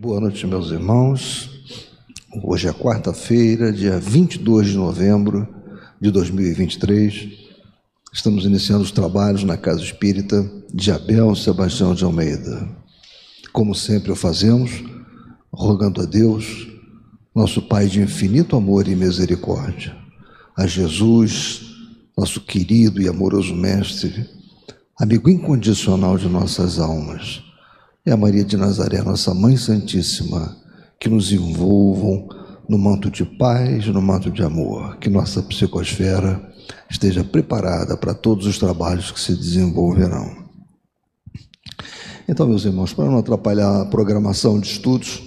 Boa noite, meus irmãos. Hoje é quarta-feira, dia 22 de novembro de 2023. Estamos iniciando os trabalhos na Casa Espírita de Abel Sebastião de Almeida. Como sempre o fazemos, rogando a Deus, nosso Pai de infinito amor e misericórdia, a Jesus, nosso querido e amoroso Mestre, amigo incondicional de nossas almas, e a Maria de Nazaré, nossa Mãe Santíssima, que nos envolvam no manto de paz, no manto de amor, que nossa psicosfera esteja preparada para todos os trabalhos que se desenvolverão. Então, meus irmãos, para não atrapalhar a programação de estudos,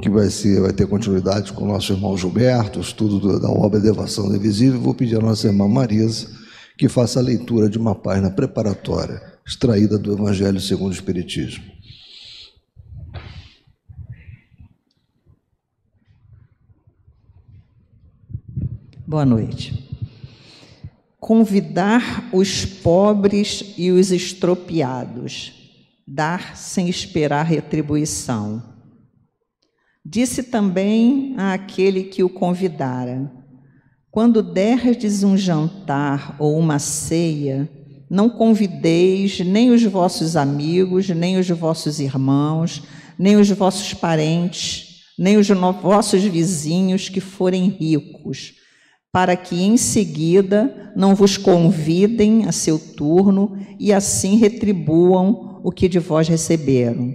que vai ter continuidade com o nosso irmão Gilberto, o estudo da obra Devação Invisível, vou pedir à nossa irmã Marisa que faça a leitura de uma página preparatória, extraída do Evangelho segundo o Espiritismo. Boa noite. Convidar os pobres e os estropiados, dar sem esperar retribuição. Disse também àquele que o convidara: quando derdes um jantar ou uma ceia, não convideis nem os vossos amigos, nem os vossos irmãos, nem os vossos parentes, nem os vossos vizinhos que forem ricos, para que em seguida não vos convidem a seu turno e assim retribuam o que de vós receberam.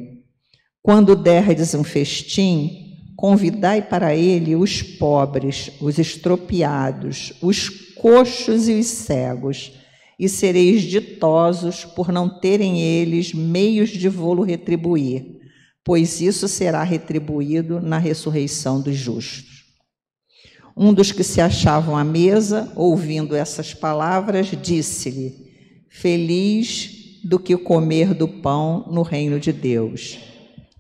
Quando derdes um festim, convidai para ele os pobres, os estropiados, os coxos e os cegos, e sereis ditosos por não terem eles meios de vô-lo retribuir, pois isso será retribuído na ressurreição dos justos. Um dos que se achavam à mesa, ouvindo essas palavras, disse-lhe: feliz do que comer do pão no reino de Deus.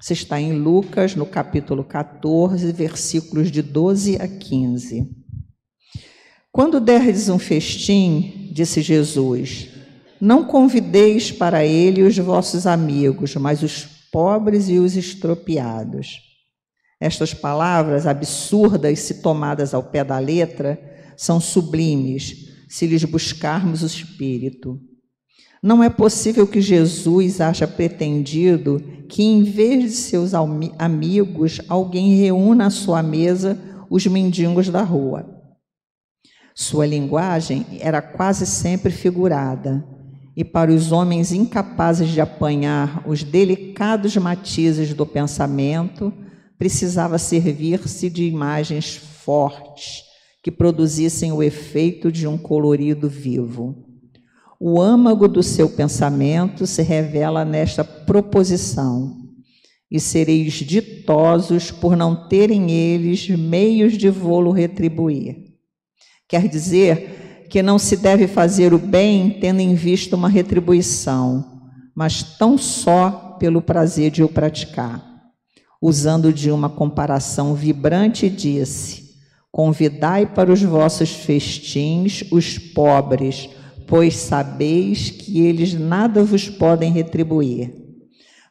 Isso está em Lucas, no capítulo 14, versículos de 12 a 15. Quando derdes um festim, disse Jesus, não convideis para ele os vossos amigos, mas os pobres e os estropiados. Estas palavras absurdas, se tomadas ao pé da letra, são sublimes, se lhes buscarmos o espírito. Não é possível que Jesus haja pretendido que, em vez de seus amigos, alguém reúna à sua mesa os mendigos da rua. Sua linguagem era quase sempre figurada, e para os homens incapazes de apanhar os delicados matizes do pensamento, precisava servir-se de imagens fortes que produzissem o efeito de um colorido vivo. O âmago do seu pensamento se revela nesta proposição: e sereis ditosos por não terem eles meios de vô-lo retribuir. Quer dizer que não se deve fazer o bem tendo em vista uma retribuição, mas tão só pelo prazer de o praticar. Usando de uma comparação vibrante, disse: convidai para os vossos festins os pobres, pois sabeis que eles nada vos podem retribuir.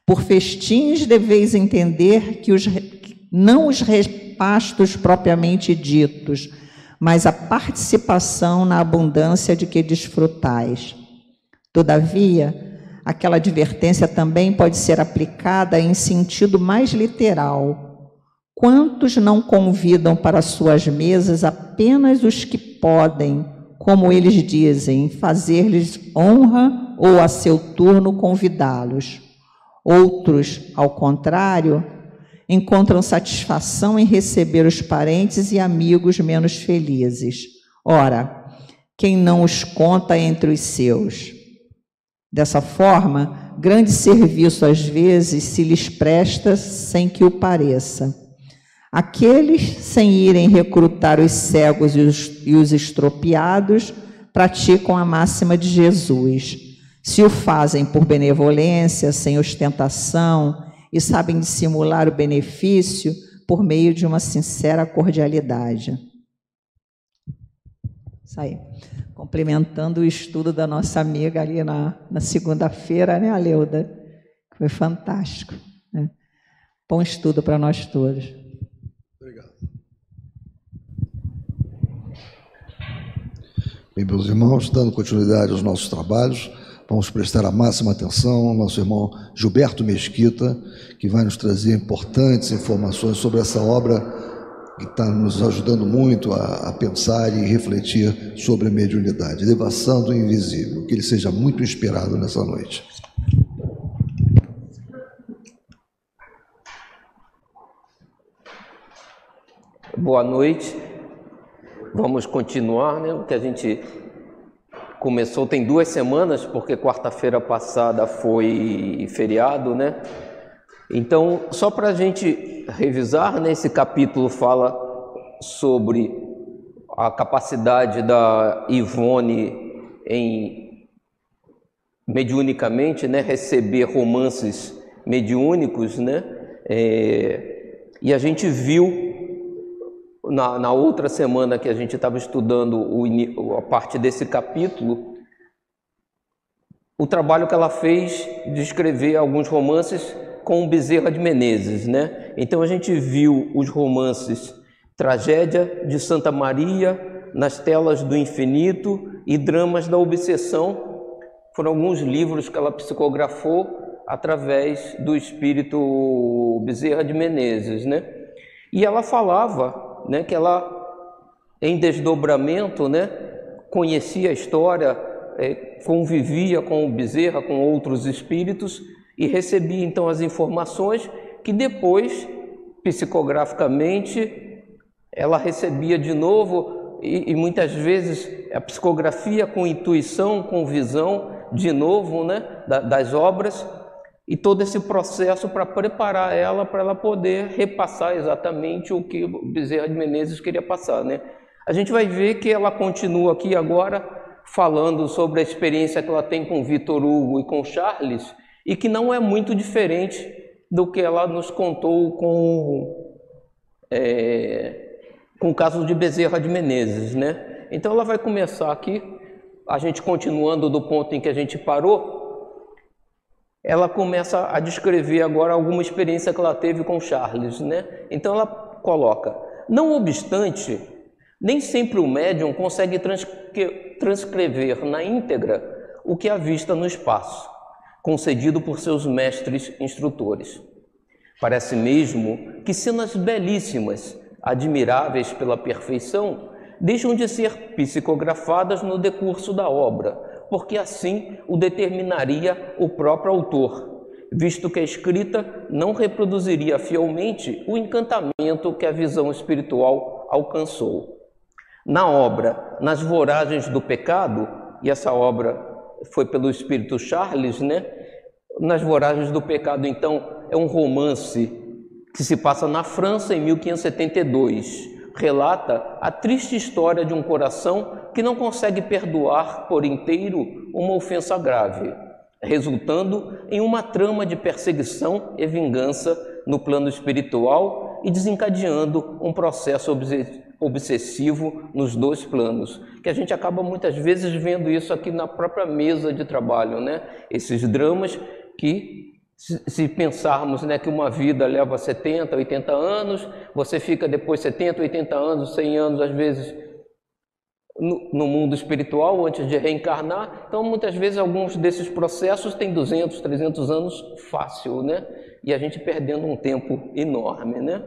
Por festins deveis entender que não os repastos propriamente ditos, mas a participação na abundância de que desfrutais. Todavia, aquela advertência também pode ser aplicada em sentido mais literal. Quantos não convidam para suas mesas apenas os que podem, como eles dizem, fazer-lhes honra ou a seu turno convidá-los? Outros, ao contrário, encontram satisfação em receber os parentes e amigos menos felizes. Ora, quem não os conta entre os seus? Dessa forma, grande serviço às vezes se lhes presta sem que o pareça. Aqueles, sem irem recrutar os cegos e os estropiados, praticam a máxima de Jesus. Se o fazem por benevolência, sem ostentação, e sabem dissimular o benefício por meio de uma sincera cordialidade. Isso aí. Complementando o estudo da nossa amiga ali na segunda-feira, né, Aleuda? Foi fantástico, né? Bom estudo para nós todos. Obrigado. Bem, meus irmãos, dando continuidade aos nossos trabalhos, vamos prestar a máxima atenção ao nosso irmão Gilberto Mesquita, que vai nos trazer importantes informações sobre essa obra que está nos ajudando muito a pensar e refletir sobre a mediunidade, Devassando o Invisível. Que ele seja muito inspirado nessa noite. Boa noite. Vamos continuar, né? O que a gente começou tem 2 semanas, porque quarta-feira passada foi feriado, né? Então, só para a gente revisar, né? Esse capítulo fala sobre a capacidade da Ivone em mediunicamente, né? Receber romances mediúnicos, né? E a gente viu na outra semana que a gente estava estudando a parte desse capítulo, o trabalho que ela fez de escrever alguns romances com Bezerra de Menezes, né? Então a gente viu os romances Tragédia de Santa Maria, Nas Telas do Infinito e Dramas da Obsessão. Foram alguns livros que ela psicografou através do espírito Bezerra de Menezes, né? E ela falava, né, que ela, em desdobramento, né, conhecia a história, convivia com o Bezerra, com outros espíritos, e recebia então as informações que depois, psicograficamente, ela recebia de novo, e muitas vezes a psicografia com intuição, com visão, de novo, né, das obras, e todo esse processo para preparar ela, para ela poder repassar exatamente o que o Bezerra de Menezes queria passar, né? A gente vai ver que ela continua aqui agora falando sobre a experiência que ela tem com Vitor Hugo e com Charles, e que não é muito diferente do que ela nos contou com o caso de Bezerra de Menezes, né? Então ela vai começar aqui, a gente continuando do ponto em que a gente parou. Ela começa a descrever agora alguma experiência que ela teve com Charles, né? Então ela coloca: não obstante, nem sempre o médium consegue transcrever na íntegra o que avista no espaço, concedido por seus mestres instrutores. Parece mesmo que cenas belíssimas, admiráveis pela perfeição, deixam de ser psicografadas no decurso da obra, porque assim o determinaria o próprio autor, visto que a escrita não reproduziria fielmente o encantamento que a visão espiritual alcançou. Na obra Nas Voragens do Pecado, e essa obra foi pelo espírito Charles, né? Nas Voragens do Pecado, então, é um romance que se passa na França em 1572. Relata a triste história de um coração que não consegue perdoar por inteiro uma ofensa grave, resultando em uma trama de perseguição e vingança no plano espiritual e desencadeando um processo obsessivo nos 2 planos, que a gente acaba muitas vezes vendo isso aqui na própria mesa de trabalho, né? Esses dramas que, se pensarmos, né, que uma vida leva 70, 80 anos, você fica depois 70, 80 anos, 100 anos, às vezes, no mundo espiritual, antes de reencarnar. Então, muitas vezes, alguns desses processos têm 200, 300 anos fácil, né? E a gente perdendo um tempo enorme, né?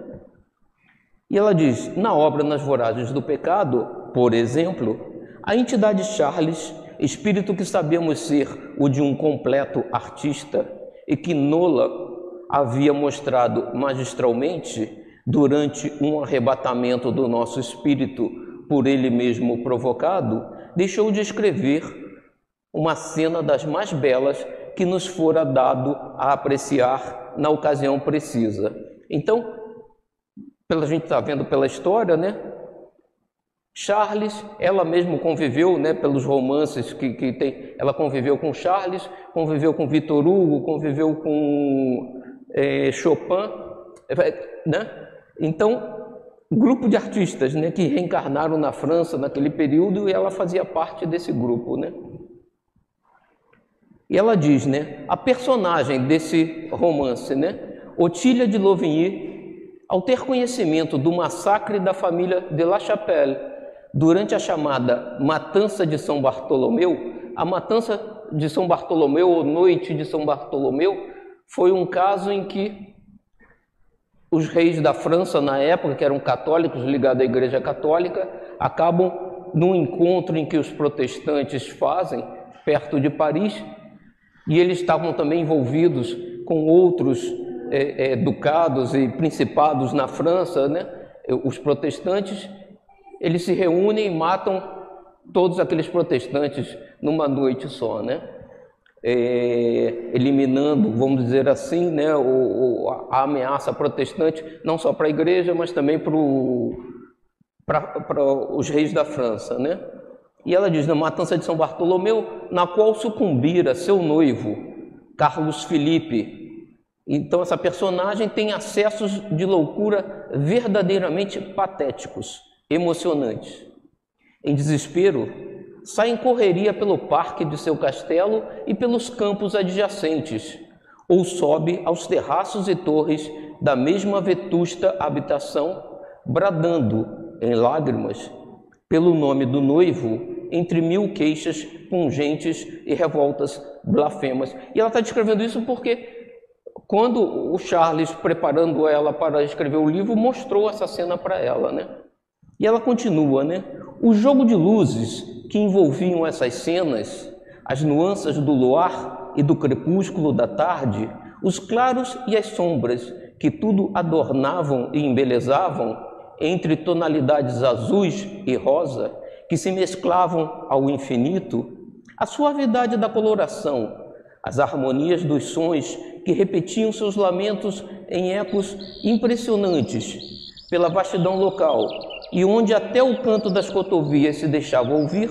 E ela diz: na obra Nas Voragens do Pecado, por exemplo, a entidade Charles, espírito que sabemos ser o de um completo artista, e que Nola havia mostrado magistralmente durante um arrebatamento do nosso espírito por ele mesmo provocado, deixou de escrever uma cena das mais belas que nos fora dado a apreciar na ocasião precisa. Então, a gente está vendo pela história, né? Charles, ela mesmo conviveu, né, pelos romances que tem, ela conviveu com Charles, conviveu com Vitor Hugo, conviveu com Chopin, né? Então, grupo de artistas, né, que reencarnaram na França naquele período, e ela fazia parte desse grupo, né? E ela diz, né, a personagem desse romance, né, Otília de Louvigny, ao ter conhecimento do massacre da família de La Chapelle durante a chamada Matança de São Bartolomeu, a Matança de São Bartolomeu, ou Noite de São Bartolomeu, foi um caso em que os reis da França, na época, que eram católicos, ligados à Igreja Católica, acabam num encontro em que os protestantes fazem, perto de Paris, e eles estavam também envolvidos com outros ducados e principados na França, né? Os protestantes, eles se reúnem e matam todos aqueles protestantes numa noite só, né? Eliminando, vamos dizer assim, né, a ameaça protestante, não só para a igreja, mas também para os reis da França, né? E ela diz, na Matança de São Bartolomeu, na qual sucumbira seu noivo, Carlos Felipe. Então essa personagem tem acessos de loucura verdadeiramente patéticos, emocionantes. Em desespero, sai em correria pelo parque de seu castelo e pelos campos adjacentes, ou sobe aos terraços e torres da mesma vetusta habitação, bradando, em lágrimas, pelo nome do noivo, entre mil queixas pungentes e revoltas blasfemas. E ela está descrevendo isso porque, quando o Charles, preparando ela para escrever o livro, mostrou essa cena para ela, né? E ela continua, né? O jogo de luzes que envolviam essas cenas, as nuances do luar e do crepúsculo da tarde, os claros e as sombras que tudo adornavam e embelezavam, entre tonalidades azuis e rosa, que se mesclavam ao infinito, a suavidade da coloração, as harmonias dos sons que repetiam seus lamentos em ecos impressionantes pela vastidão local, e onde até o canto das cotovias se deixava ouvir,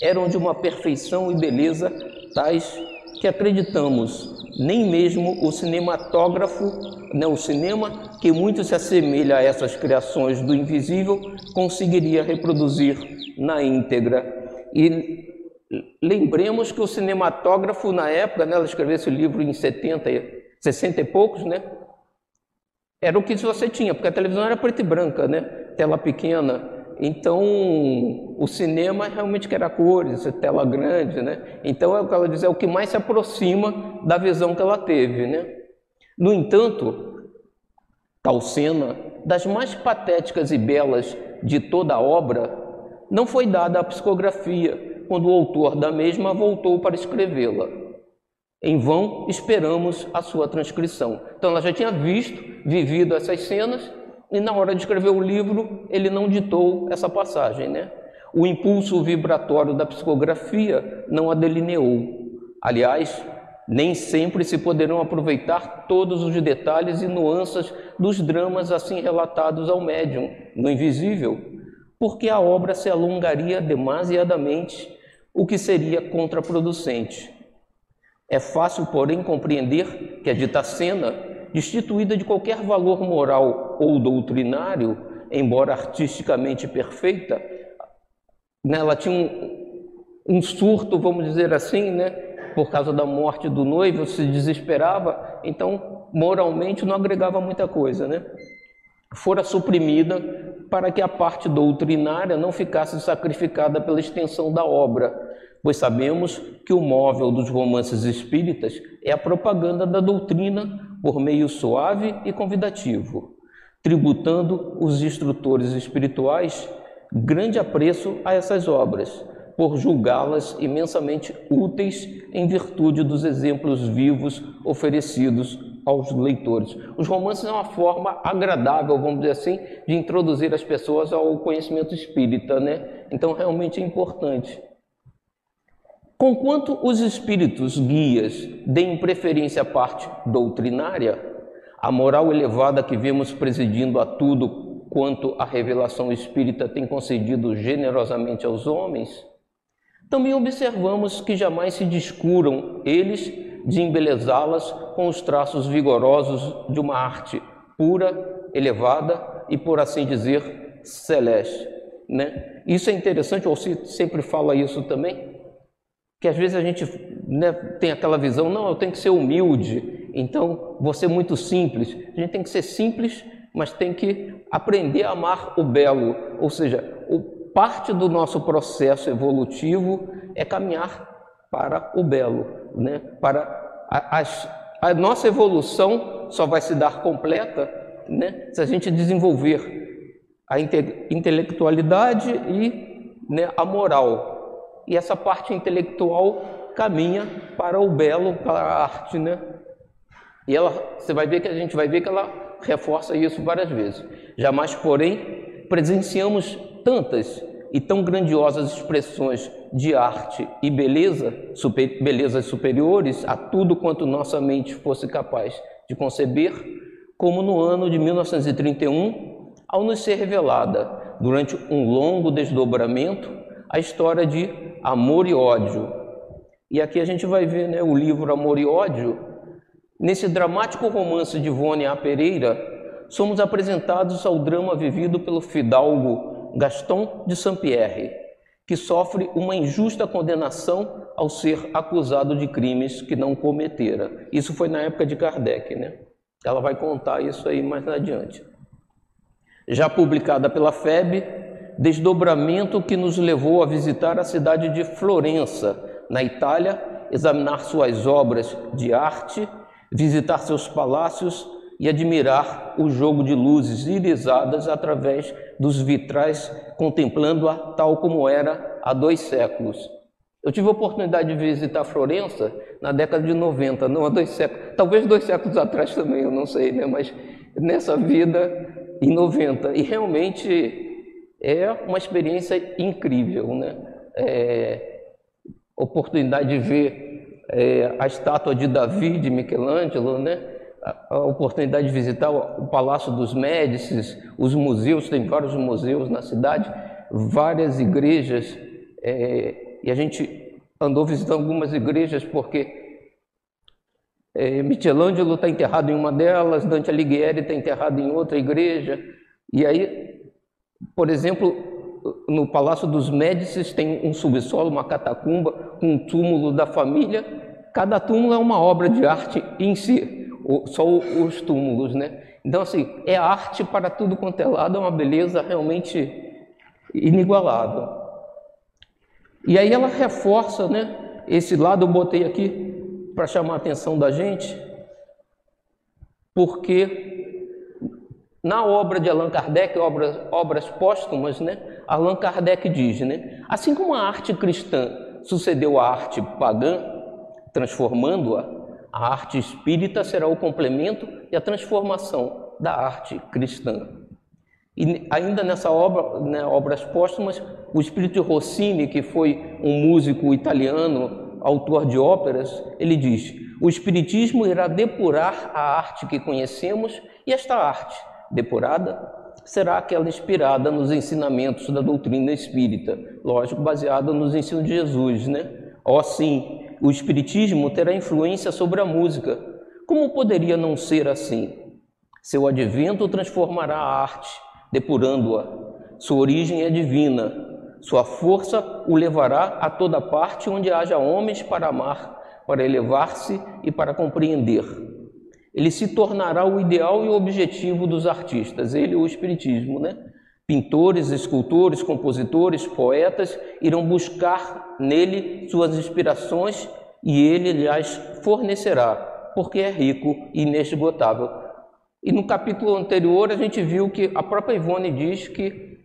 eram de uma perfeição e beleza tais que acreditamos, nem mesmo o cinematógrafo, o cinema, que muito se assemelha a essas criações do invisível, conseguiria reproduzir na íntegra. E lembremos que o cinematógrafo, na época, né, ela escreveu esse livro em 60 e poucos, né? Era o que você tinha, porque a televisão era preta e branca, né? Tela pequena. Então, o cinema realmente que era cores, tela grande, né? Então, é o que ela diz, é o que mais se aproxima da visão que ela teve, né? No entanto, tal cena, das mais patéticas e belas de toda a obra, não foi dada à psicografia, quando o autor da mesma voltou para escrevê-la. Em vão esperamos a sua transcrição. Então ela já tinha vivido essas cenas, e na hora de escrever o livro, ele não ditou essa passagem, né? O impulso vibratório da psicografia não a delineou. Aliás, nem sempre se poderão aproveitar todos os detalhes e nuances dos dramas assim relatados ao médium, no invisível, porque a obra se alongaria demasiadamente, o que seria contraproducente. É fácil, porém, compreender que a dita cena, destituída de qualquer valor moral ou doutrinário, embora artisticamente perfeita, né, ela tinha um surto, vamos dizer assim, né, por causa da morte do noivo, se desesperava, então moralmente não agregava muita coisa, né? Fora suprimida para que a parte doutrinária não ficasse sacrificada pela extensão da obra, pois sabemos que o móvel dos romances espíritas é a propaganda da doutrina por meio suave e convidativo, tributando os instrutores espirituais grande apreço a essas obras, por julgá-las imensamente úteis em virtude dos exemplos vivos oferecidos aos leitores. Os romances são uma forma agradável, vamos dizer assim, de introduzir as pessoas ao conhecimento espírita, né? Então realmente é importante. Conquanto os espíritos guias deem preferência à parte doutrinária, a moral elevada que vemos presidindo a tudo quanto a revelação espírita tem concedido generosamente aos homens, também observamos que jamais se descuram eles de embelezá-las com os traços vigorosos de uma arte pura, elevada e, por assim dizer, celeste, né? Isso é interessante, o Alcir sempre fala isso também, que às vezes a gente, né, tem aquela visão, não, eu tenho que ser humilde, Então, vou ser muito simples. A gente tem que ser simples, mas tem que aprender a amar o belo. Ou seja, parte do nosso processo evolutivo é caminhar para o belo, né? A nossa evolução só vai se dar completa, né, se a gente desenvolver a intelectualidade e, né, a moral. E essa parte intelectual caminha para o belo, para a arte, né? E você vai ver que a gente vai ver que ela reforça isso várias vezes. Jamais, porém, presenciamos tantas e tão grandiosas expressões de arte e beleza, belezas superiores a tudo quanto nossa mente fosse capaz de conceber, como no ano de 1931, ao nos ser revelada, durante um longo desdobramento, a história de Amor e Ódio. E aqui a gente vai ver, né, o livro Amor e Ódio. Nesse dramático romance de Ivone A. Pereira, somos apresentados ao drama vivido pelo fidalgo Gaston de Saint-Pierre, que sofre uma injusta condenação ao ser acusado de crimes que não cometera. Isso foi na época de Kardec, né? Ela vai contar isso aí mais adiante. Já publicada pela FEB, desdobramento que nos levou a visitar a cidade de Florença, na Itália, examinar suas obras de arte, visitar seus palácios e admirar o jogo de luzes irisadas através dos vitrais, contemplando-a tal como era há 2 séculos. Eu tive a oportunidade de visitar Florença na década de 90, não há 2 séculos, talvez 2 séculos atrás também, eu não sei, né? Mas nessa vida, em 90, e realmente é uma experiência incrível, né? Oportunidade de ver a estátua de Davi, de Michelangelo, né? A oportunidade de visitar o Palácio dos Médicis, os museus, tem vários museus na cidade, várias igrejas, e a gente andou visitando algumas igrejas porque Michelangelo está enterrado em uma delas, Dante Alighieri está enterrado em outra igreja, e aí, por exemplo, no Palácio dos Médicis tem um subsolo, uma catacumba, com um túmulo da família. Cada túmulo é uma obra de arte em si, só os túmulos, né? Então, assim, é arte para tudo quanto é lado, é uma beleza realmente inigualável. E aí ela reforça, né? Esse lado eu botei aqui para chamar a atenção da gente, porque na obra de Allan Kardec, obras póstumas, né? Allan Kardec diz, né? Assim como a arte cristã sucedeu à arte pagã, transformando-a, a arte espírita será o complemento e a transformação da arte cristã. E ainda nessa obra, né, obras póstumas, o espírito de Rossini, que foi um músico italiano, autor de óperas, ele diz: o espiritismo irá depurar a arte que conhecemos, e esta arte, depurada, será aquela inspirada nos ensinamentos da doutrina espírita, lógico, baseada nos ensinos de Jesus, né? Ó, sim, o espiritismo terá influência sobre a música. Como poderia não ser assim? Seu advento transformará a arte, depurando-a. Sua origem é divina. Sua força o levará a toda parte onde haja homens para amar, para elevar-se e para compreender. Ele se tornará o ideal e o objetivo dos artistas, ele o espiritismo, né? Pintores, escultores, compositores, poetas irão buscar nele suas inspirações e ele lhes fornecerá, porque é rico e inesgotável. E no capítulo anterior a gente viu que a própria Ivone diz que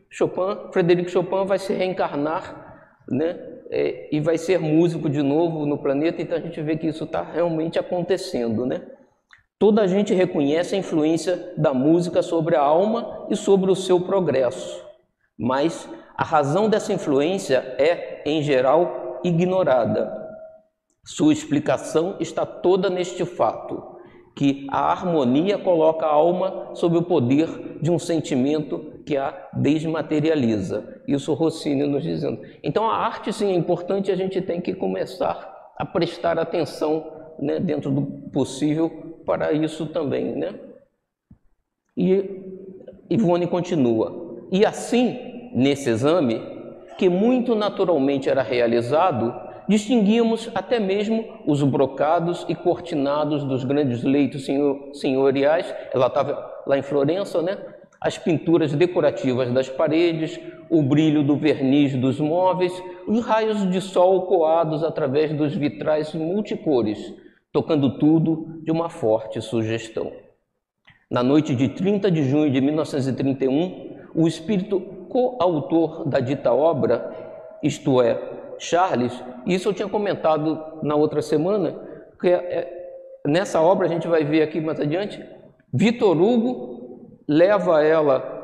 Frederico Chopin vai se reencarnar, né? E vai ser músico de novo no planeta, então a gente vê que isso está realmente acontecendo, né? Toda a gente reconhece a influência da música sobre a alma e sobre o seu progresso, mas a razão dessa influência é, em geral, ignorada. Sua explicação está toda neste fato, que a harmonia coloca a alma sob o poder de um sentimento que a desmaterializa. Isso Rossini nos dizendo. Então a arte, sim, é importante, a gente tem que começar a prestar atenção, né, dentro do possível, para isso também, né? E Ivone continua: e assim, nesse exame, que muito naturalmente era realizado, distinguíamos até mesmo os brocados e cortinados dos grandes leitos senhoriais. Ela estava lá em Florença, né? As pinturas decorativas das paredes, o brilho do verniz dos móveis, os raios de sol coados através dos vitrais multicores, tocando tudo de uma forte sugestão. Na noite de 30 de junho de 1931, o espírito coautor da dita obra, isto é, Charles, isso eu tinha comentado na outra semana, que nessa obra a gente vai ver aqui mais adiante, Victor Hugo leva ela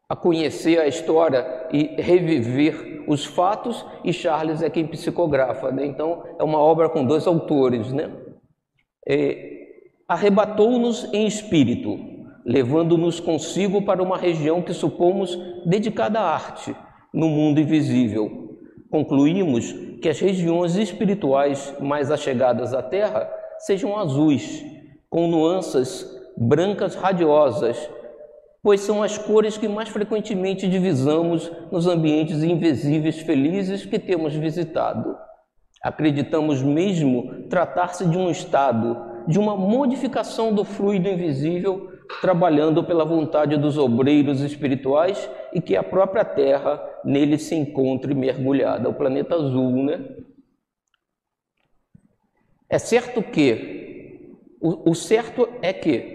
a conhecer a história e reviver os fatos, e Charles é quem psicografa, né? Então é uma obra com dois autores, né? Arrebatou-nos em espírito, levando-nos consigo para uma região que supomos dedicada à arte, no mundo invisível. Concluímos que as regiões espirituais mais achegadas à Terra sejam azuis, com nuances brancas radiosas, pois são as cores que mais frequentemente divisamos nos ambientes invisíveis felizes que temos visitado. Acreditamos mesmo tratar-se de um estado, de uma modificação do fluido invisível, trabalhando pela vontade dos obreiros espirituais, e que a própria Terra nele se encontre mergulhada, o planeta azul, né? É certo que, o certo é que,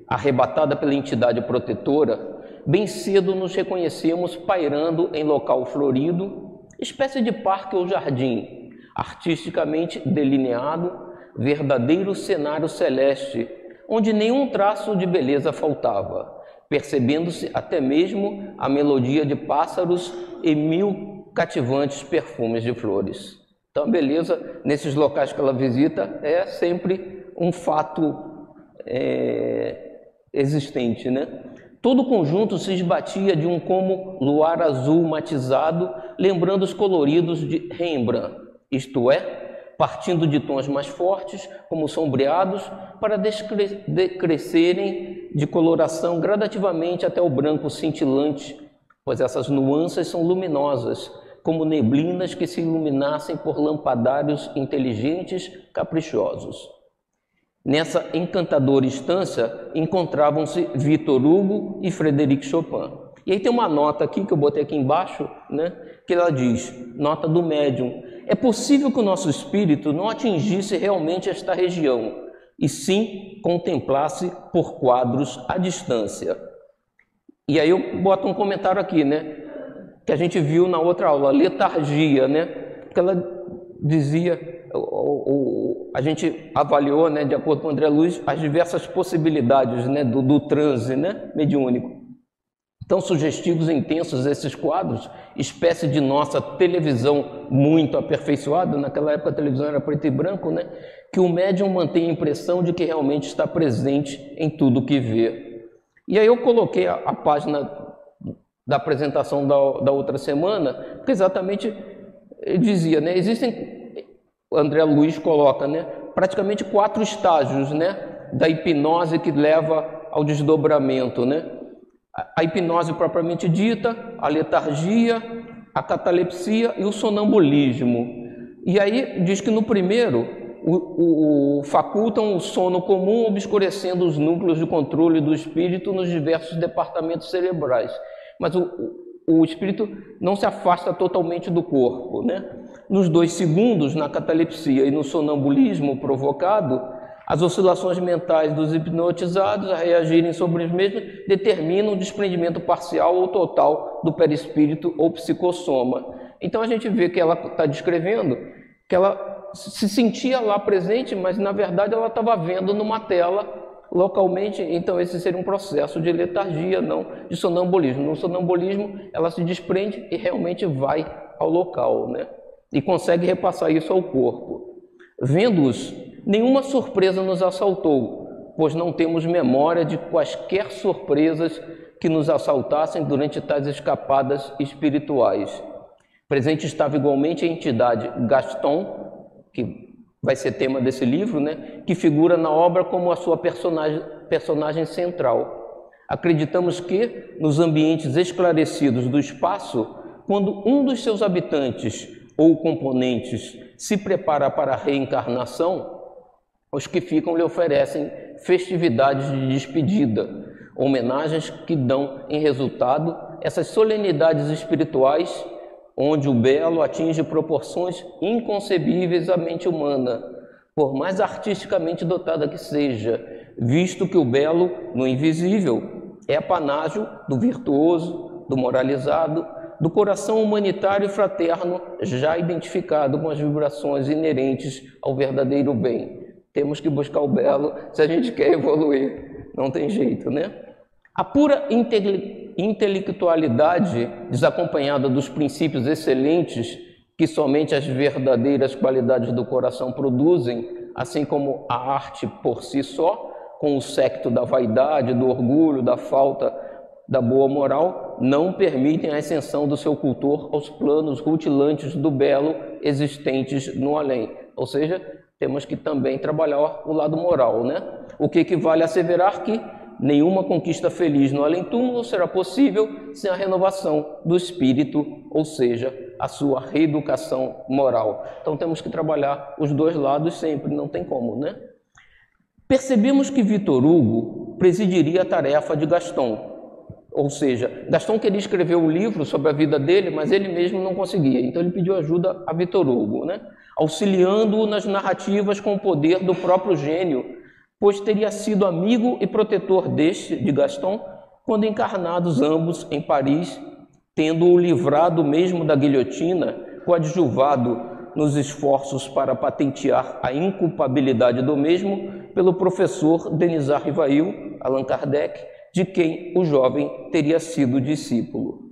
arrebatada pela entidade protetora, bem cedo nos reconhecemos pairando em local florido, espécie de parque ou jardim, artisticamente delineado, verdadeiro cenário celeste, onde nenhum traço de beleza faltava, percebendo-se até mesmo a melodia de pássaros e 1000 cativantes perfumes de flores. Então, a beleza nesses locais que ela visita é sempre um fato existente, né? Todo o conjunto se esbatia de um como luar azul matizado, lembrando os coloridos de Rembrandt, isto é, partindo de tons mais fortes, como sombreados, para decrescerem de coloração gradativamente até o branco cintilante, pois essas nuances são luminosas, como neblinas que se iluminassem por lampadários inteligentes, caprichosos. Nessa encantadora estância encontravam-se Victor Hugo e Frédéric Chopin. E aí tem uma nota aqui, que eu botei aqui embaixo, né, que ela diz, nota do médium: é possível que o nosso espírito não atingisse realmente esta região, e sim contemplasse por quadros à distância. E aí eu boto um comentário aqui, né, que a gente viu na outra aula, letargia, né, porque ela dizia, a gente avaliou, né, de acordo com o André Luiz, as diversas possibilidades, né, do transe, né, mediúnico. Tão sugestivos e intensos esses quadros, espécie de nossa televisão muito aperfeiçoada, naquela época a televisão era preto e branco, né? Que o médium mantém a impressão de que realmente está presente em tudo que vê. E aí eu coloquei a página da apresentação da outra semana, porque exatamente dizia, né? Existem, o André Luiz coloca, né, praticamente 4 estágios, né, da hipnose que leva ao desdobramento, né? A hipnose propriamente dita, a letargia, a catalepsia e o sonambulismo. E aí diz que no primeiro facultam o sono comum, obscurecendo os núcleos de controle do espírito nos diversos departamentos cerebrais. Mas o espírito não se afasta totalmente do corpo, né? Nos 2 segundos, na catalepsia e no sonambulismo provocado, as oscilações mentais dos hipnotizados a reagirem sobre os mesmos determinam o desprendimento parcial ou total do perispírito ou psicossoma. Então a gente vê que ela está descrevendo que ela se sentia lá presente, mas na verdade ela estava vendo numa tela localmente. Então esse seria um processo de letargia, não de sonambulismo. No sonambulismo ela se desprende e realmente vai ao local, né? E consegue repassar isso ao corpo. Vendo-os, nenhuma surpresa nos assaltou, pois não temos memória de quaisquer surpresas que nos assaltassem durante tais escapadas espirituais. Presente estava igualmente a entidade Gaston, que vai ser tema desse livro, né, que figura na obra como a sua personagem central. Acreditamos que, nos ambientes esclarecidos do espaço, quando um dos seus habitantes ou componentes se prepara para a reencarnação, os que ficam lhe oferecem festividades de despedida, homenagens que dão em resultado essas solenidades espirituais, onde o belo atinge proporções inconcebíveis à mente humana, por mais artisticamente dotada que seja, visto que o belo, no invisível, é apanágio do virtuoso, do moralizado, do coração humanitário e fraterno, já identificado com as vibrações inerentes ao verdadeiro bem. Temos que buscar o belo se a gente quer evoluir, não tem jeito, né? A pura intelectualidade, desacompanhada dos princípios excelentes que somente as verdadeiras qualidades do coração produzem, assim como a arte por si só, com o séquito da vaidade, do orgulho, da falta da boa moral, não permitem a ascensão do seu cultor aos planos rutilantes do belo existentes no além. Ou seja, temos que também trabalhar o lado moral, né? O que equivale a asseverar que nenhuma conquista feliz no além-túmulo será possível sem a renovação do espírito, ou seja, a sua reeducação moral. Então temos que trabalhar os dois lados sempre, não tem como, né? Percebemos que Victor Hugo presidiria a tarefa de Gaston, ou seja, Gaston queria escrever um livro sobre a vida dele, mas ele mesmo não conseguia, então ele pediu ajuda a Victor Hugo, né? Auxiliando-o nas narrativas com o poder do próprio gênio, pois teria sido amigo e protetor de Gaston, quando encarnados ambos em Paris, tendo-o livrado mesmo da guilhotina, coadjuvado nos esforços para patentear a inculpabilidade do mesmo pelo professor Denisard Rivail, Allan Kardec, de quem o jovem teria sido discípulo.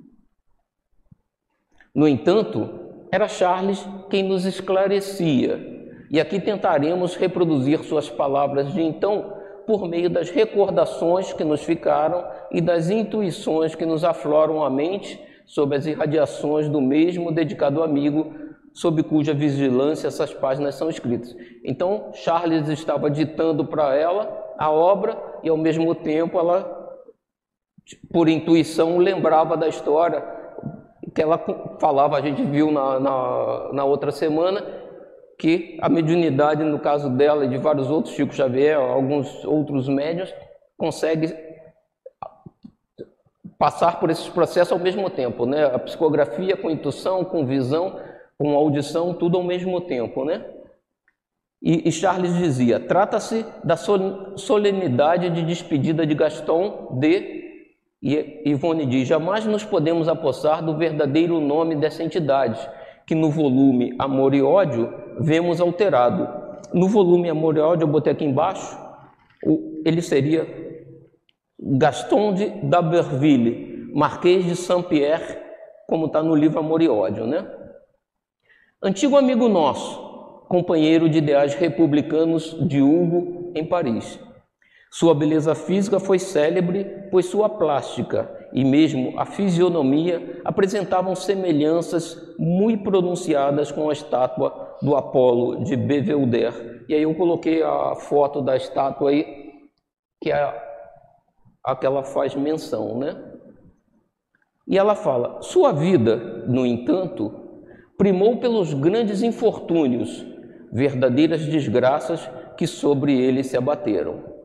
No entanto, era Charles quem nos esclarecia, e aqui tentaremos reproduzir suas palavras de então por meio das recordações que nos ficaram e das intuições que nos afloram à mente sob as irradiações do mesmo dedicado amigo, sob cuja vigilância essas páginas são escritas. Então, Charles estava ditando para ela a obra e, ao mesmo tempo, ela, por intuição, lembrava da história que ela falava, a gente viu na outra semana, que a mediunidade, no caso dela e de vários outros, Chico Xavier, alguns outros médiuns, consegue passar por esses processos ao mesmo tempo, né? A psicografia com intuição, com visão, com audição, tudo ao mesmo tempo, né? E Charles dizia, trata-se da solenidade de despedida de Gaston e Ivone diz, jamais nos podemos apossar do verdadeiro nome dessa entidade, que no volume Amor e Ódio vemos alterado. No volume Amor e Ódio, eu botei aqui embaixo, ele seria Gaston de d'Aberville, Marquês de Saint-Pierre, como está no livro Amor e Ódio, né? Antigo amigo nosso, companheiro de ideais republicanos de Hugo em Paris. Sua beleza física foi célebre, pois sua plástica e mesmo a fisionomia apresentavam semelhanças muito pronunciadas com a estátua do Apolo de Belvedere. E aí eu coloquei a foto da estátua aí, que é a que ela faz menção, né? E ela fala, sua vida, no entanto, primou pelos grandes infortúnios, verdadeiras desgraças que sobre ele se abateram.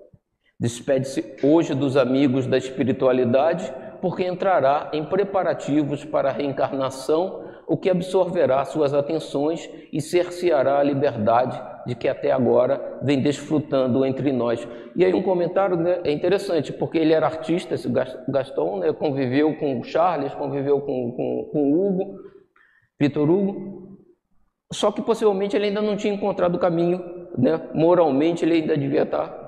Despede-se hoje dos amigos da espiritualidade, porque entrará em preparativos para a reencarnação, o que absorverá suas atenções e cerceará a liberdade de que até agora vem desfrutando entre nós. E aí um comentário, né, é interessante, porque ele era artista, esse Gaston, né, conviveu com Charles, conviveu com Hugo, Victor Hugo, só que possivelmente ele ainda não tinha encontrado o caminho, né? Moralmente ele ainda devia estar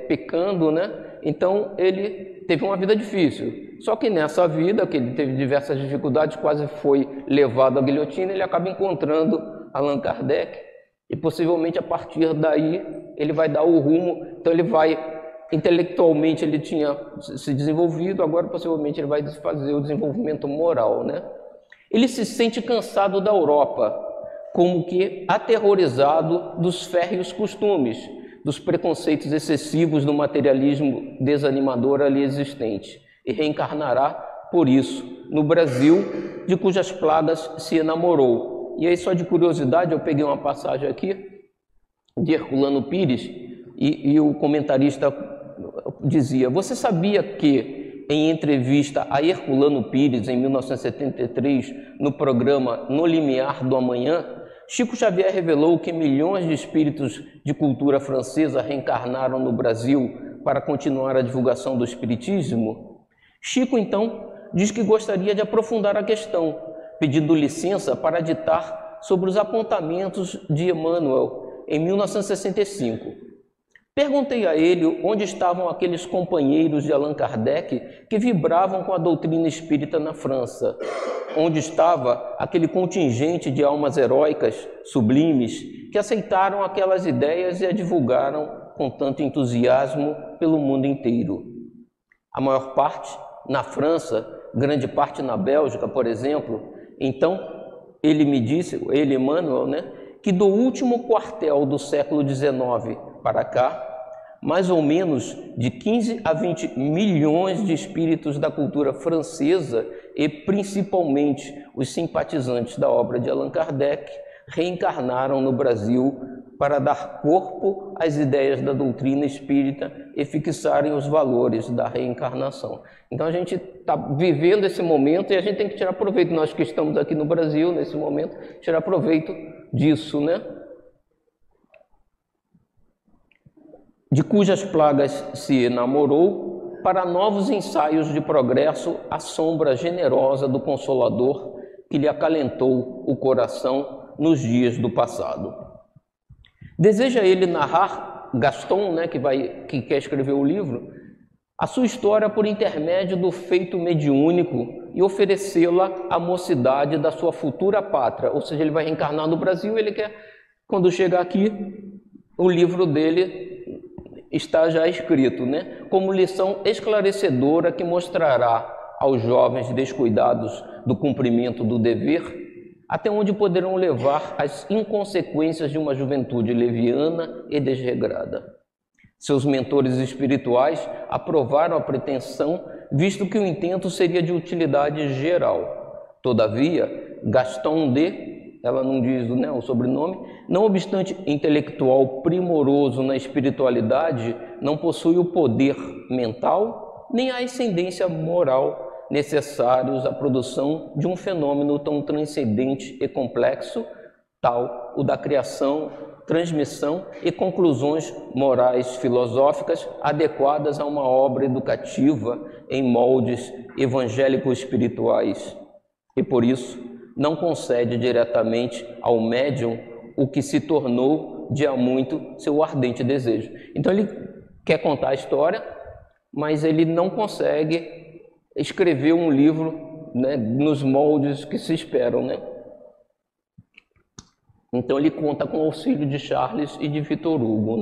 pecando, né? Então ele teve uma vida difícil. Só que nessa vida, que ele teve diversas dificuldades, quase foi levado à guilhotina, ele acaba encontrando Allan Kardec e possivelmente a partir daí ele vai dar o rumo. Então ele vai, intelectualmente ele tinha se desenvolvido, agora possivelmente ele vai fazer o desenvolvimento moral, né? Ele se sente cansado da Europa, como que aterrorizado dos férreos costumes, dos preconceitos excessivos do materialismo desanimador ali existente, e reencarnará, por isso, no Brasil, de cujas plagas se enamorou, E aí, só de curiosidade, eu peguei uma passagem aqui de Herculano Pires e o comentarista dizia: você sabia que, em entrevista a Herculano Pires, em 1973, no programa No Limiar do Amanhã, Chico Xavier revelou que milhões de espíritos de cultura francesa reencarnaram no Brasil para continuar a divulgação do espiritismo? Chico, então, diz que gostaria de aprofundar a questão, pedindo licença para ditar sobre os apontamentos de Emmanuel em 1965. Perguntei a ele onde estavam aqueles companheiros de Allan Kardec que vibravam com a doutrina espírita na França. Onde estava aquele contingente de almas heróicas, sublimes, que aceitaram aquelas ideias e a divulgaram com tanto entusiasmo pelo mundo inteiro. A maior parte na França, grande parte na Bélgica, por exemplo. Então, ele me disse, ele, Emmanuel, que do último quartel do século XIX para cá, mais ou menos de 15 a 20 milhões de espíritos da cultura francesa e principalmente os simpatizantes da obra de Allan Kardec reencarnaram no Brasil para dar corpo às ideias da doutrina espírita e fixarem os valores da reencarnação. Então a gente está vivendo esse momento e a gente tem que tirar proveito, nós que estamos aqui no Brasil nesse momento, tirar proveito disso, de cujas plagas se enamorou, para novos ensaios de progresso, a sombra generosa do Consolador que lhe acalentou o coração nos dias do passado. Deseja ele narrar, Gaston, que quer escrever o livro, a sua história por intermédio do feito mediúnico e oferecê-la à mocidade da sua futura pátria, ou seja, ele vai reencarnar no Brasil, ele quer, quando chegar aqui, o livro dele está já escrito, como lição esclarecedora que mostrará aos jovens descuidados do cumprimento do dever até onde poderão levar as inconsequências de uma juventude leviana e desregrada. Seus mentores espirituais aprovaram a pretensão, visto que o intento seria de utilidade geral. Todavia, Gaston ela não diz o sobrenome, não obstante intelectual primoroso na espiritualidade, não possui o poder mental nem a ascendência moral necessários à produção de um fenômeno tão transcendente e complexo, tal o da criação, transmissão e conclusões morais filosóficas adequadas a uma obra educativa em moldes evangélico-espirituais. E por isso, não concede diretamente ao médium o que se tornou de há muito seu ardente desejo. Então ele quer contar a história, mas ele não consegue escrever um livro nos moldes que se esperam. Então ele conta com o auxílio de Charles e de Victor Hugo.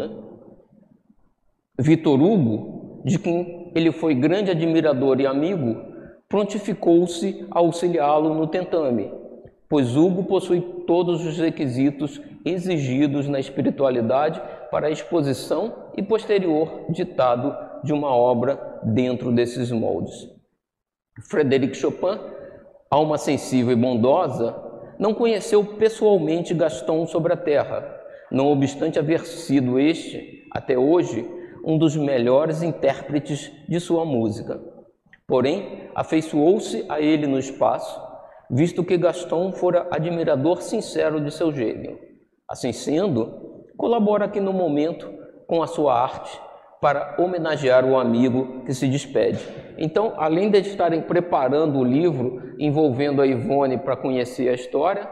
Victor Hugo, de quem ele foi grande admirador e amigo, prontificou-se a auxiliá-lo no tentame, pois Hugo possui todos os requisitos exigidos na espiritualidade para a exposição e posterior ditado de uma obra dentro desses moldes. Frédéric Chopin, alma sensível e bondosa, não conheceu pessoalmente Gaston sobre a terra, não obstante haver sido este, até hoje, um dos melhores intérpretes de sua música. Porém, afeiçoou-se a ele no espaço, visto que Gaston fora admirador sincero de seu gênio. Assim sendo, colabora aqui no momento com a sua arte para homenagear o amigo que se despede. Então, além de estarem preparando o livro, envolvendo a Ivone para conhecer a história,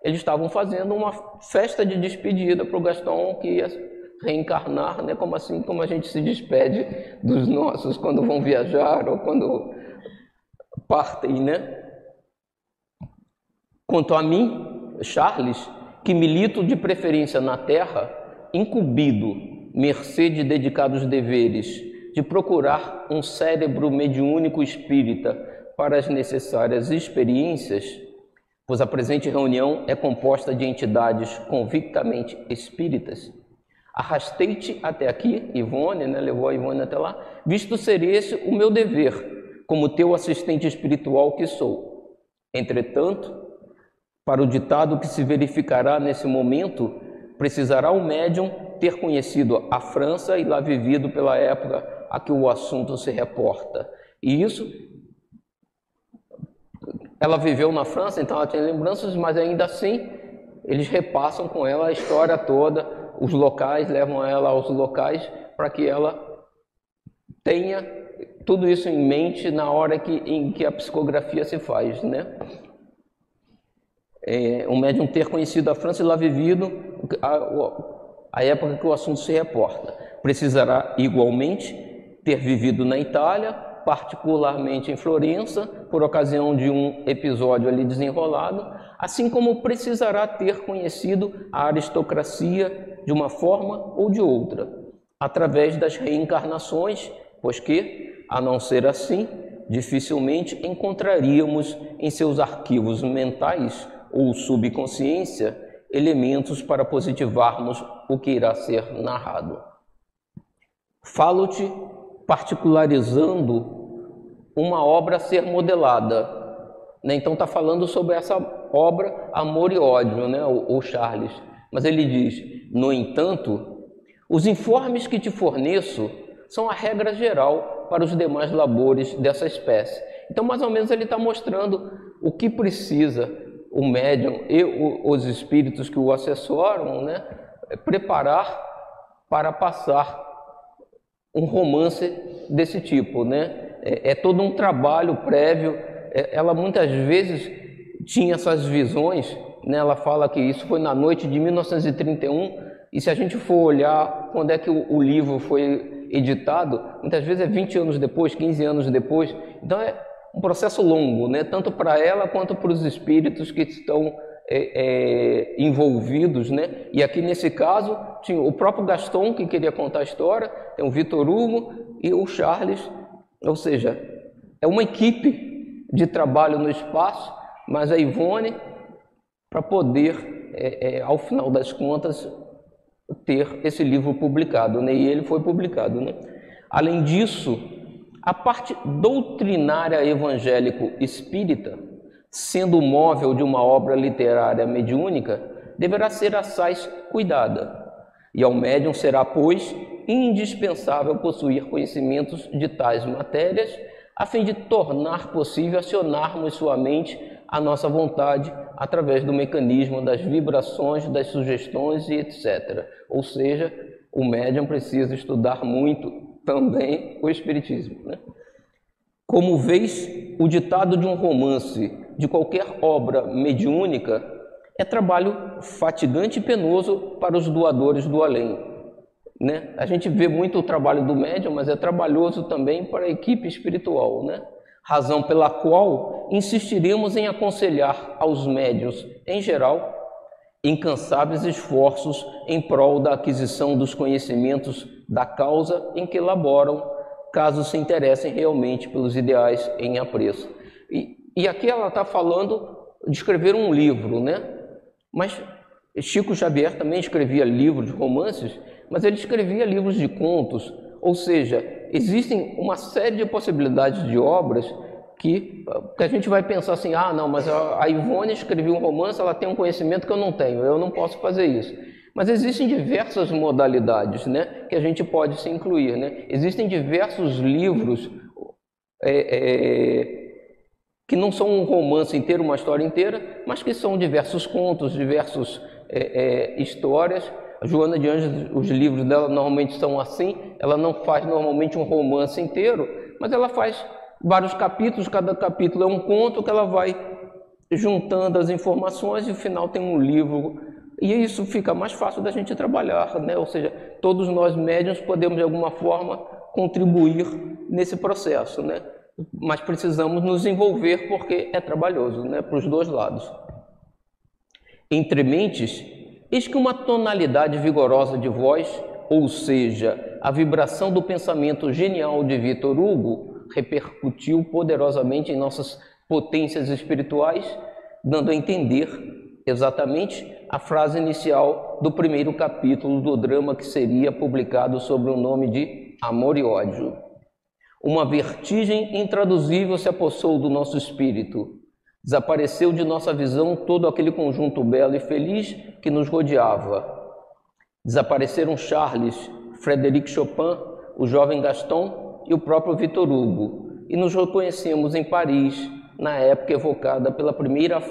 eles estavam fazendo uma festa de despedida para o Gaston, que ia reencarnar, como a gente se despede dos nossos quando vão viajar ou quando partem, Quanto a mim, Charles, que milito de preferência na terra, incumbido, mercê de dedicados deveres, de procurar um cérebro mediúnico espírita para as necessárias experiências, pois a presente reunião é composta de entidades convictamente espíritas. Arrastei-te até aqui, Ivone, levou a Ivone até lá, visto ser esse o meu dever, como teu assistente espiritual que sou. Entretanto, Para o ditado que se verificará nesse momento, precisará o médium ter conhecido a França e lá vivido pela época a que o assunto se reporta. E isso, ela viveu na França, então ela tem lembranças, mas ainda assim eles repassam com ela a história toda, os locais, levam ela aos locais para que ela tenha tudo isso em mente na hora em que a psicografia se faz, né? O médium ter conhecido a França e lá vivido a época que o assunto se reporta. Precisará igualmente ter vivido na Itália, particularmente em Florença, por ocasião de um episódio ali desenrolado, assim como precisará ter conhecido a aristocracia de uma forma ou de outra, através das reencarnações, pois que, a não ser assim, dificilmente encontraríamos em seus arquivos mentais ou subconsciência elementos para positivarmos o que irá ser narrado. Falo-te particularizando uma obra a ser modelada, né? Então está falando sobre essa obra Amor e Ódio, né? o Charles, mas ele diz: no entanto, os informes que te forneço são a regra geral para os demais labores dessa espécie. Então, mais ou menos, ele está mostrando o que precisa o médium e os espíritos que o assessoram, né, preparar para passar um romance desse tipo, né? É todo um trabalho prévio. Ela muitas vezes tinha essas visões, né? Ela fala que isso foi na noite de 1931, e se a gente for olhar quando é que o livro foi editado, muitas vezes é 20 anos depois, 15 anos depois. Então é um processo longo, né? Tanto para ela quanto para os espíritos que estão envolvidos, né? E aqui nesse caso tinha o próprio Gaston, que queria contar a história, tem o Victor Hugo e o Charles, ou seja, é uma equipe de trabalho no espaço, mas a Ivone, para poder, ao final das contas, ter esse livro publicado, né? E ele foi publicado, né? Além disso, a parte doutrinária evangélico espírita, sendo o móvel de uma obra literária mediúnica, deverá ser assaz cuidada, e ao médium será, pois, indispensável possuir conhecimentos de tais matérias, a fim de tornar possível acionarmos sua mente à nossa vontade através do mecanismo das vibrações, das sugestões e etc. Ou seja, o médium precisa estudar muito também o espiritismo, né? Como vês, o ditado de um romance, de qualquer obra mediúnica, é trabalho fatigante e penoso para os doadores do além, né? A gente vê muito o trabalho do médium, mas é trabalhoso também para a equipe espiritual, né? Razão pela qual insistiremos em aconselhar aos médiuns, em geral, incansáveis esforços em prol da aquisição dos conhecimentos da causa em que elaboram, caso se interessem realmente pelos ideais em apreço. E aqui ela está falando de escrever um livro, né? Mas Chico Xavier também escrevia livros de romances, mas ele escrevia livros de contos, ou seja, existem uma série de possibilidades de obras que a gente vai pensar assim: ah, não, mas a Ivone escreveu um romance, ela tem um conhecimento que eu não tenho, eu não posso fazer isso. Mas existem diversas modalidades, né, que a gente pode se incluir, né? Existem diversos livros que não são um romance inteiro, uma história inteira, mas que são diversos contos, diversas histórias. A Joana de Ângeles, os livros dela normalmente são assim, ela não faz normalmente um romance inteiro, mas ela faz vários capítulos, cada capítulo é um conto que ela vai juntando as informações e no final tem um livro. E isso fica mais fácil da gente trabalhar, né? Ou seja, todos nós médiuns podemos de alguma forma contribuir nesse processo, né? Mas precisamos nos envolver porque é trabalhoso, né? Para os dois lados. Entre mentes, eis que uma tonalidade vigorosa de voz, ou seja, a vibração do pensamento genial de Victor Hugo, repercutiu poderosamente em nossas potências espirituais, dando a entender exatamente a frase inicial do primeiro capítulo do drama que seria publicado sob o nome de Amor e Ódio. Uma vertigem intraduzível se apossou do nosso espírito. Desapareceu de nossa visão todo aquele conjunto belo e feliz que nos rodeava. Desapareceram Charles, Frédéric Chopin, o jovem Gaston e o próprio Victor Hugo, e nos reconhecemos em Paris, na época evocada pela primeira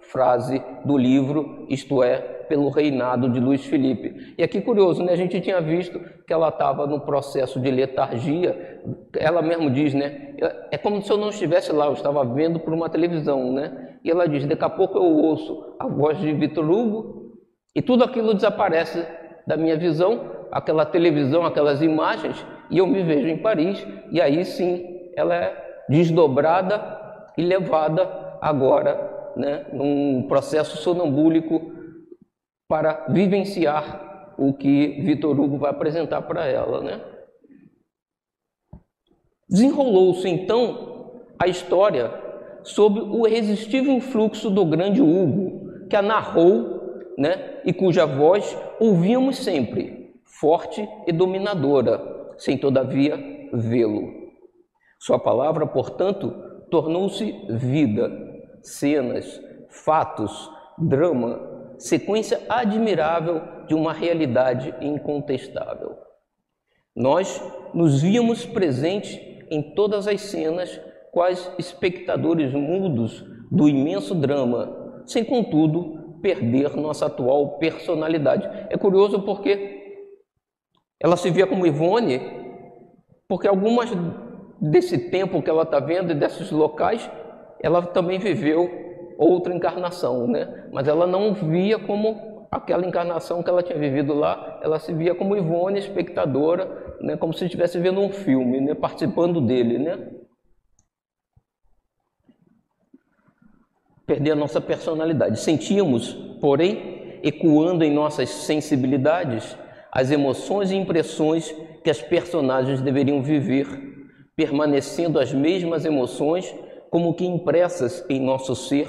frase do livro, isto é, pelo reinado de Luís Felipe. E aqui curioso, né? A gente tinha visto que ela estava no processo de letargia. Ela mesmo diz, né? É como se eu não estivesse lá, eu estava vendo por uma televisão, né? E ela diz, daqui a pouco eu ouço a voz de Victor Hugo e tudo aquilo desaparece da minha visão, aquela televisão, aquelas imagens, e eu me vejo em Paris. E aí sim, ela é desdobrada e levada agora, né? Num processo sonambúlico para vivenciar o que Victor Hugo vai apresentar para ela, né? Desenrolou-se então a história sob o irresistível influxo do grande Hugo, que a narrou, né? E cuja voz ouvíamos sempre, forte e dominadora, sem todavia vê-lo. Sua palavra, portanto, tornou-se vida, cenas, fatos, drama, sequência admirável de uma realidade incontestável. Nós nos víamos presentes em todas as cenas, quais espectadores mudos do imenso drama, sem, contudo, perder nossa atual personalidade. É curioso porque ela se via como Ivone, porque algumas desse tempo que ela está vendo e desses locais, ela também viveu outra encarnação, né? Mas ela não via como aquela encarnação que ela tinha vivido lá, ela se via como Ivone, espectadora, né? Como se estivesse vendo um filme, né? Participando dele, né? Perder a nossa personalidade. Sentíamos, porém, ecoando em nossas sensibilidades, as emoções e impressões que as personagens deveriam viver, permanecendo as mesmas emoções como que impressas em nosso ser,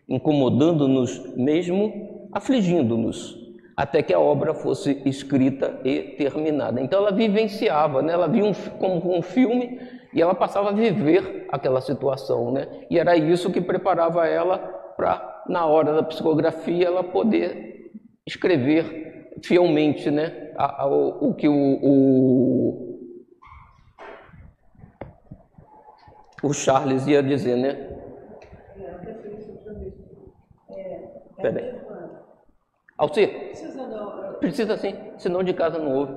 incomodando-nos mesmo, afligindo-nos, até que a obra fosse escrita e terminada. Então ela vivenciava, né? Ela via como um filme e ela passava a viver aquela situação, né? E era isso que preparava ela para, na hora da psicografia, ela poder escrever fielmente, né? O que o Charles ia dizer, né? Peraí. Alcir, precisa sim, senão de casa não ouve.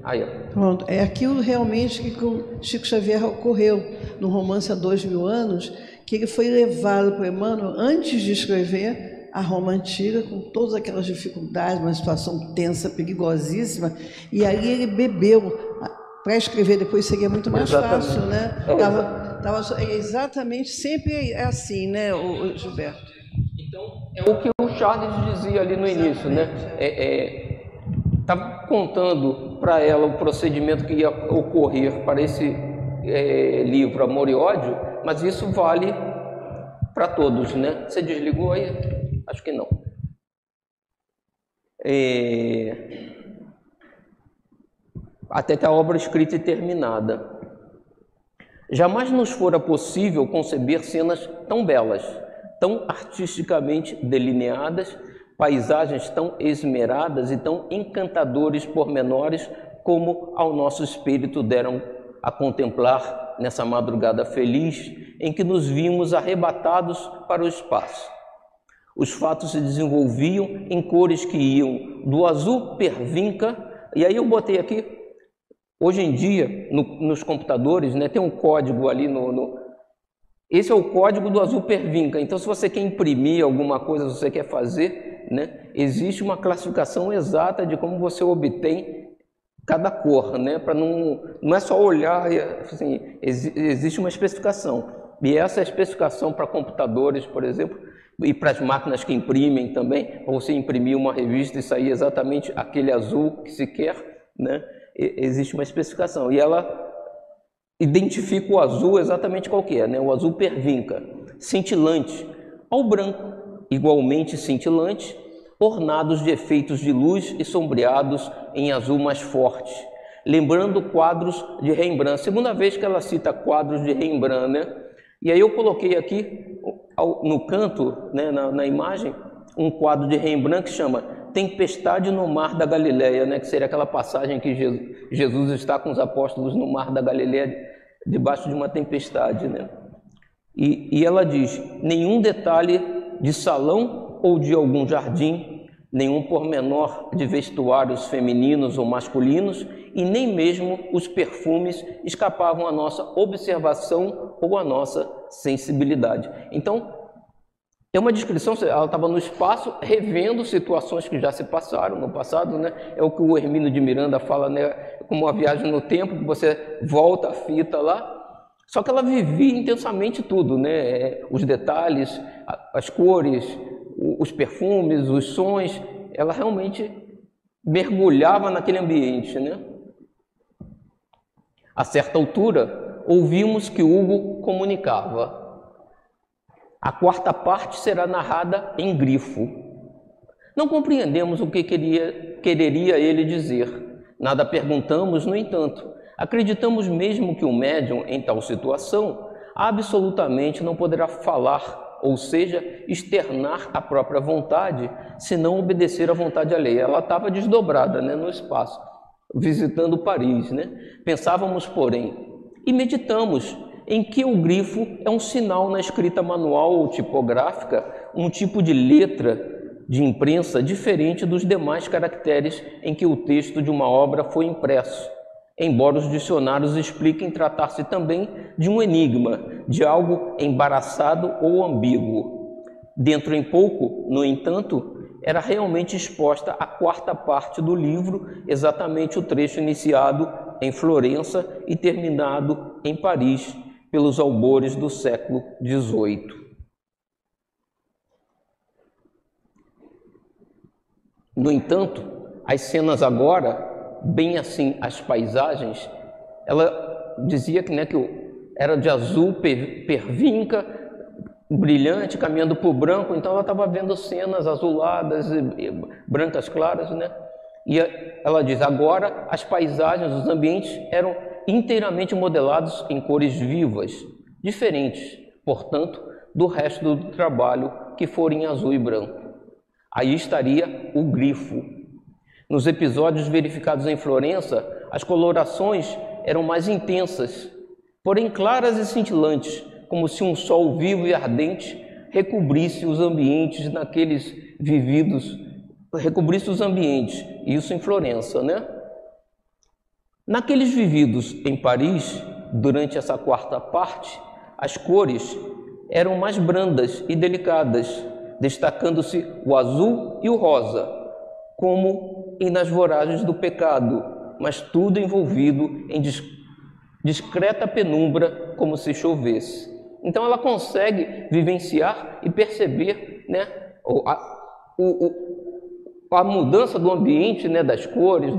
Aí, ó. Pronto, é aquilo realmente que com Chico Xavier ocorreu no romance Há 2000 anos, que ele foi levado por Emmanuel antes de escrever a Roma Antiga, com todas aquelas dificuldades, uma situação tensa, perigosíssima, e aí ele bebeu. Para escrever depois seria muito mais fácil, né? Tava exatamente sempre assim, né, o Gilberto? Então, é o que o Charles dizia ali no início, né? Estava contando para ela o procedimento que ia ocorrer para esse livro Amor e Ódio, mas isso vale para todos, né? Você desligou aí? Acho que não. Até que a obra escrita e terminada. Jamais nos fora possível conceber cenas tão belas, tão artisticamente delineadas, paisagens tão esmeradas e tão encantadores pormenores como ao nosso espírito deram a contemplar nessa madrugada feliz em que nos vimos arrebatados para o espaço. Os fatos se desenvolviam em cores que iam do azul pervinca, e aí eu botei aqui, hoje em dia, nos computadores, né, tem um código ali esse é o código do azul pervinca. Então, se você quer imprimir alguma coisa, se você quer fazer, né, existe uma classificação exata de como você obtém cada cor, né, para não é só olhar, assim, existe uma especificação. E essa especificação para computadores, por exemplo, e para as máquinas que imprimem também, para você imprimir uma revista e sair exatamente aquele azul que se quer, né, existe uma especificação. E ela identifica o azul exatamente qual que é, né? O azul pervinca, cintilante, ao branco, igualmente cintilante, ornados de efeitos de luz e sombreados em azul mais forte, lembrando quadros de Rembrandt. Segunda vez que ela cita quadros de Rembrandt, né? E aí eu coloquei aqui no canto, né, na imagem, um quadro de Rembrandt que chama Tempestade no Mar da Galileia, né, que seria aquela passagem que Jesus está com os apóstolos no Mar da Galileia, debaixo de uma tempestade, né? E ela diz: nenhum detalhe de salão ou de algum jardim, nenhum pormenor de vestuários femininos ou masculinos, e nem mesmo os perfumes escapavam à nossa observação ou à nossa sensibilidade. Então, é uma descrição, ela estava no espaço revendo situações que já se passaram no passado, né? É o que o Hermínio de Miranda fala, né? Como uma viagem no tempo, que você volta a fita lá. Só que ela vivia intensamente tudo, né? Os detalhes, as cores, os perfumes, os sons. Ela realmente mergulhava naquele ambiente, né? A certa altura, ouvimos que Hugo comunicava: a quarta parte será narrada em grifo. Não compreendemos o que quereria ele dizer. Nada perguntamos, no entanto. Acreditamos mesmo que o médium, em tal situação, absolutamente não poderá falar, ou seja, externar a própria vontade, se não obedecer à vontade alheia. Ela estava desdobrada, né, no espaço, visitando Paris, né? Pensávamos, porém, e meditamos em que o grifo é um sinal na escrita manual ou tipográfica, um tipo de letra de imprensa diferente dos demais caracteres em que o texto de uma obra foi impresso, embora os dicionários expliquem tratar-se também de um enigma, de algo embaraçado ou ambíguo. Dentro em pouco, no entanto, era realmente exposta a quarta parte do livro, exatamente o trecho iniciado em Florença e terminado em Paris, pelos albores do século XVIII. No entanto, as cenas agora, bem assim as paisagens, ela dizia que, né, que era de azul pervinca, brilhante, caminhando por branco, então ela estava vendo cenas azuladas e brancas claras, né? E ela diz: agora as paisagens, os ambientes eram inteiramente modelados em cores vivas, diferentes, portanto, do resto do trabalho, que for em azul e branco. Aí estaria o grifo. Nos episódios verificados em Florença, as colorações eram mais intensas, porém claras e cintilantes, como se um sol vivo e ardente recobrisse os ambientes naqueles vividos, recobrisse os ambientes, isso em Florença, né? Naqueles vividos em Paris, durante essa quarta parte, as cores eram mais brandas e delicadas, destacando-se o azul e o rosa, como nas voragens do pecado, mas tudo envolvido em discreta penumbra, como se chovesse. Então ela consegue vivenciar e perceber, né, a mudança do ambiente, né, das cores,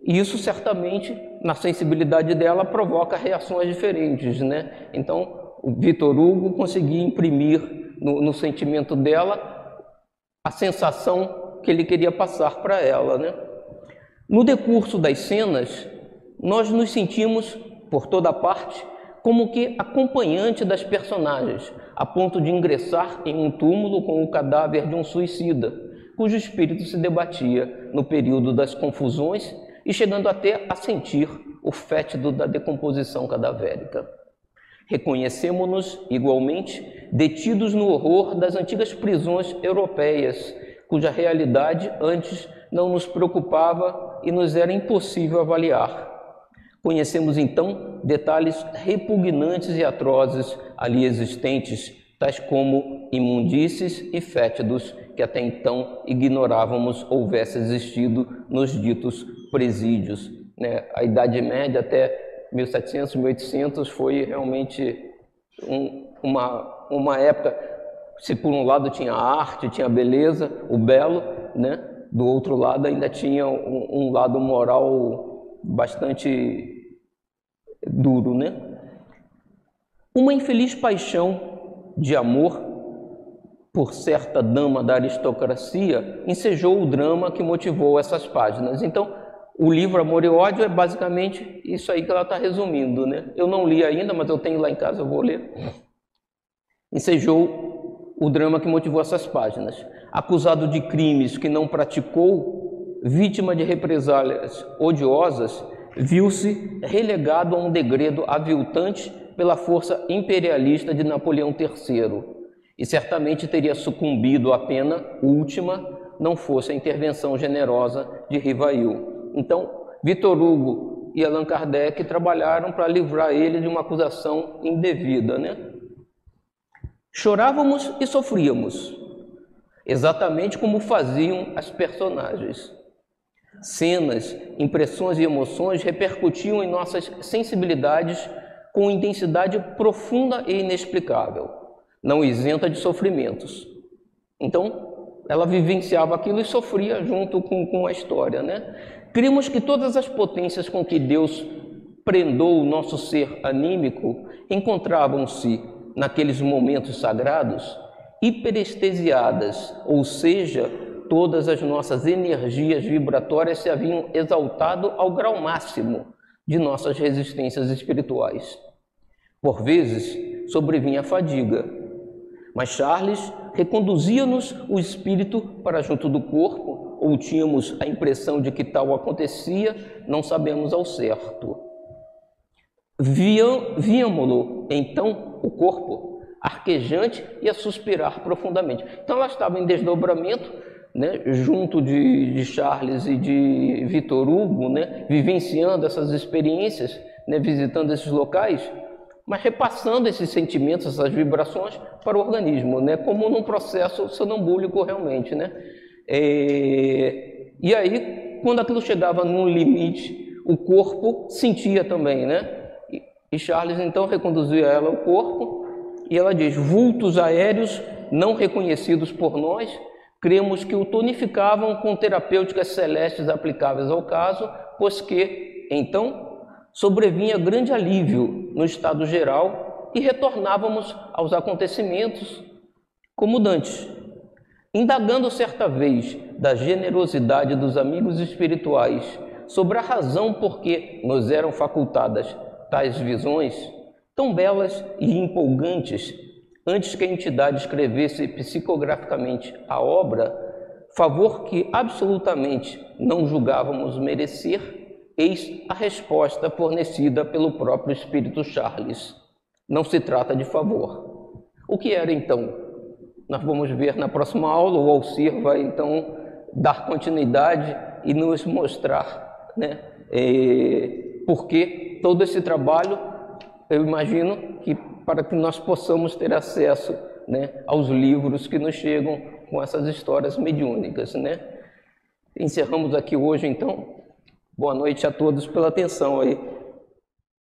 e isso certamente, na sensibilidade dela, provoca reações diferentes, né? Então, o Victor Hugo conseguia imprimir no sentimento dela a sensação que ele queria passar para ela, né? No decurso das cenas, nós nos sentimos, por toda parte, como que acompanhante das personagens, a ponto de ingressar em um túmulo com o cadáver de um suicida, cujo espírito se debatia no período das confusões e chegando até a sentir o fétido da decomposição cadavérica. Reconhecemos-nos, igualmente, detidos no horror das antigas prisões europeias, cuja realidade antes não nos preocupava e nos era impossível avaliar. Conhecemos, então, detalhes repugnantes e atrozes ali existentes, tais como imundícies e fétidos que até então ignorávamos houvesse existido nos ditos presídios, né? A Idade Média até 1700, 1800 foi realmente uma época, se por um lado tinha a arte, tinha a beleza, o belo, né? Do outro lado ainda tinha um lado moral bastante duro, né? Uma infeliz paixão de amor por certa dama da aristocracia ensejou o drama que motivou essas páginas. Então, o livro Amor e Ódio é basicamente isso aí que ela está resumindo, né? Eu não li ainda, mas eu tenho lá em casa, eu vou ler. ensejou o drama que motivou essas páginas. Acusado de crimes que não praticou, vítima de represálias odiosas, viu-se relegado a um degredo aviltante pela força imperialista de Napoleão III, e certamente teria sucumbido à pena última, não fosse a intervenção generosa de Rivail. Então, Victor Hugo e Allan Kardec trabalharam para livrar ele de uma acusação indevida, né? Chorávamos e sofríamos, exatamente como faziam as personagens. Cenas, impressões e emoções repercutiam em nossas sensibilidades com intensidade profunda e inexplicável, não isenta de sofrimentos. Então, ela vivenciava aquilo e sofria junto com a história, né? Cremos que todas as potências com que Deus prendou o nosso ser anímico encontravam-se, naqueles momentos sagrados, hiperestesiadas, ou seja, todas as nossas energias vibratórias se haviam exaltado ao grau máximo de nossas resistências espirituais. Por vezes, sobrevinha a fadiga, mas Charles reconduzia-nos o espírito para junto do corpo, ou tínhamos a impressão de que tal acontecia, não sabemos ao certo. Víamo-lo, então, o corpo, arquejante e a suspirar profundamente. Então ela estava em desdobramento, né, junto de Charles e de Victor Hugo, né, vivenciando essas experiências, né, visitando esses locais, mas repassando esses sentimentos, essas vibrações para o organismo, né, como num processo sonambúlico realmente, né. E aí, quando aquilo chegava num limite, o corpo sentia também, né. E Charles então reconduzia ela ao corpo e ela diz: vultos aéreos não reconhecidos por nós, cremos que o tonificavam com terapêuticas celestes aplicáveis ao caso, pois que, então, sobrevinha grande alívio no estado geral e retornávamos aos acontecimentos como dantes. Indagando certa vez da generosidade dos amigos espirituais sobre a razão por que nos eram facultadas tais visões, tão belas e empolgantes, antes que a entidade escrevesse psicograficamente a obra, favor que absolutamente não julgávamos merecer, eis a resposta fornecida pelo próprio Espírito Charles. Não se trata de favor. O que era então? Nós vamos ver na próxima aula. O Alcir vai então dar continuidade e nos mostrar, né, por que todo esse trabalho, eu imagino que para que nós possamos ter acesso, né, aos livros que nos chegam com essas histórias mediúnicas, né? Encerramos aqui hoje, então. Boa noite a todos pela atenção aí.